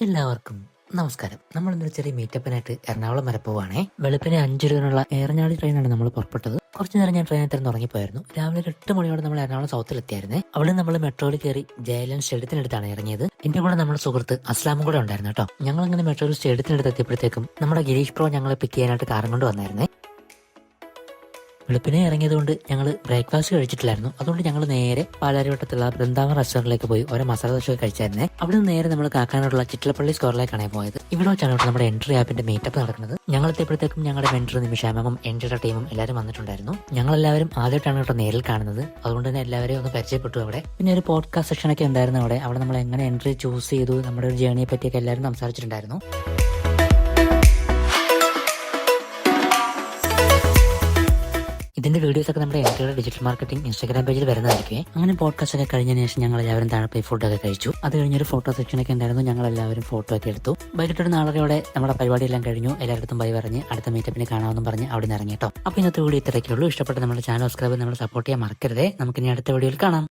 എല്ലാവർക്കും നമസ്കാരം. നമ്മൾ ഇന്നൊരു ചെറിയ മീറ്റപ്പിനായിട്ട് എറണാകുളം വരെ പോവാണേ. വെളുപ്പിനെ 5 രൂപയുള്ള ഏറനാട് ട്രെയിനാണ് നമ്മൾ പുറപ്പെട്ടത്. കുറച്ചു നേരം ഞാൻ ട്രെയിനിൽ തന്നെ ഉറങ്ങിപ്പോയിരുന്നു. രാവിലെ ഒരു 8 മണിയോടെ നമ്മൾ എറണാകുളം സൗത്തിൽ എത്തിയായിരുന്നേ. അവിടെ നമ്മൾ മെട്രോയിൽ കയറി ജയലൻ സ്റ്റേഡിയത്തിനടുത്താണ് ഇറങ്ങിയത്. എന്റെ കൂടെ നമ്മുടെ സുഹൃത്ത് അസ്ലാമും കൂടെ ഉണ്ടായിരുന്നു കേട്ടോ. ഞങ്ങൾ അങ്ങനെ മെട്രോയിൽ സ്റ്റേഡിയത്തിനടുത്ത് എത്തിയപ്പോഴത്തേക്കും നമ്മുടെ ഗിരീഷ് പ്രോ ഞങ്ങളെ പിക്ക് ചെയ്യാനായിട്ട് കാറും കൊണ്ട് വന്നായിരുന്നേ. വെളുപ്പിനെ ഇറങ്ങിയതുകൊണ്ട് ഞങ്ങൾ ബ്രേക്ക്ഫാസ്റ്റ് കഴിച്ചിട്ടില്ലായിരുന്നു. അതുകൊണ്ട് ഞങ്ങൾ നേരെ പാലാരിവട്ടത്തുള്ള ബൃന്ദാവൻ റെസ്റ്റോറന്റിലേക്ക് പോയി ഒരു മസാല ദോശ കഴിച്ചായിരുന്നേ. അവിടെ നിന്ന് നേരെ നമ്മൾ കാക്കാനോടുള്ള ചിറ്റലപ്പള്ളി സ്ക്വയറിലേക്കാണ് പോയത്. ഇവിടെ വെച്ചാണ് നമ്മുടെ എൻട്രി ആപ്പിന്റെ മീറ്റപ്പ് നടക്കുന്നത്. ഞങ്ങൾ എത്തിയപ്പോഴത്തേക്കും ഞങ്ങളുടെ വെൻഡർ നിമിഷാമവും എൻട്രിയുടെ ടീമും എല്ലാവരും വന്നിട്ടുണ്ടായിരുന്നു. ഞങ്ങളെല്ലാവരും ആദ്യമായിട്ടാണ് കേട്ടോ നേരിൽ കാണുന്നത്. അതുകൊണ്ട് തന്നെ എല്ലാവരെയും ഒന്ന് പരിചയപ്പെട്ടു അവിടെ. പിന്നെ ഒരു പോഡ്കാസ്റ്റ് സെക്ഷനൊക്കെ ഉണ്ടായിരുന്നു അവിടെ നമ്മൾ എങ്ങനെ എൻട്രി ചൂസ് ചെയ്തു, നമ്മുടെ ഒരു ജേണിയെ പറ്റിയൊക്കെ എല്ലാവരും സംസാരിച്ചിട്ടുണ്ടായിരുന്നു. ഇതിന്റെ വീഡിയോസ് ഒക്കെ നമ്മുടെ എൻട്രിയുടെ ഡിജിറ്റൽ മാർക്കറ്റിംഗ് ഇൻസ്റ്റാഗ്രാം പേജിൽ വരുന്നതായിരിക്കും. അങ്ങനെ പോഡ്കാസ്റ്റ് ഒക്കെ കഴിഞ്ഞതിന് ശേഷം ഞങ്ങൾ എല്ലാവരും താഴെ പോയി ഫുഡൊക്കെ കഴിച്ചു. അത് കഴിഞ്ഞൊരു ഫോട്ടോ സെക്ഷൻ ഒക്കെ ഉണ്ടായിരുന്നു. ഞങ്ങൾ എല്ലാവരും ഫോട്ടോ ഒക്കെ എടുത്തു. വൈകിട്ടൊരു 4:30 നമ്മുടെ പരിപാടിയെല്ലാം കഴിഞ്ഞു. എല്ലായിടത്തും ബൈ പറഞ്ഞ് അടുത്ത മീറ്റപ്പിന് കാണാമെന്നും പറഞ്ഞ് അവിടെ നിന്ന് ഇറങ്ങി കേട്ടോ. അപ്പൊ ഇന്നത്തെ വീഡിയോ ഇത്രയൊക്കെ ഉള്ളൂ. ഇഷ്ടപ്പെട്ട നമ്മുടെ ചാനൽ സബ്സ്ക്രൈബ് നമ്മൾ സപ്പോർട്ട് ചെയ്യാൻ മറക്കരുതേ. നമുക്ക് ഇനി അടുത്ത വീഡിയോയിൽ കാണാം.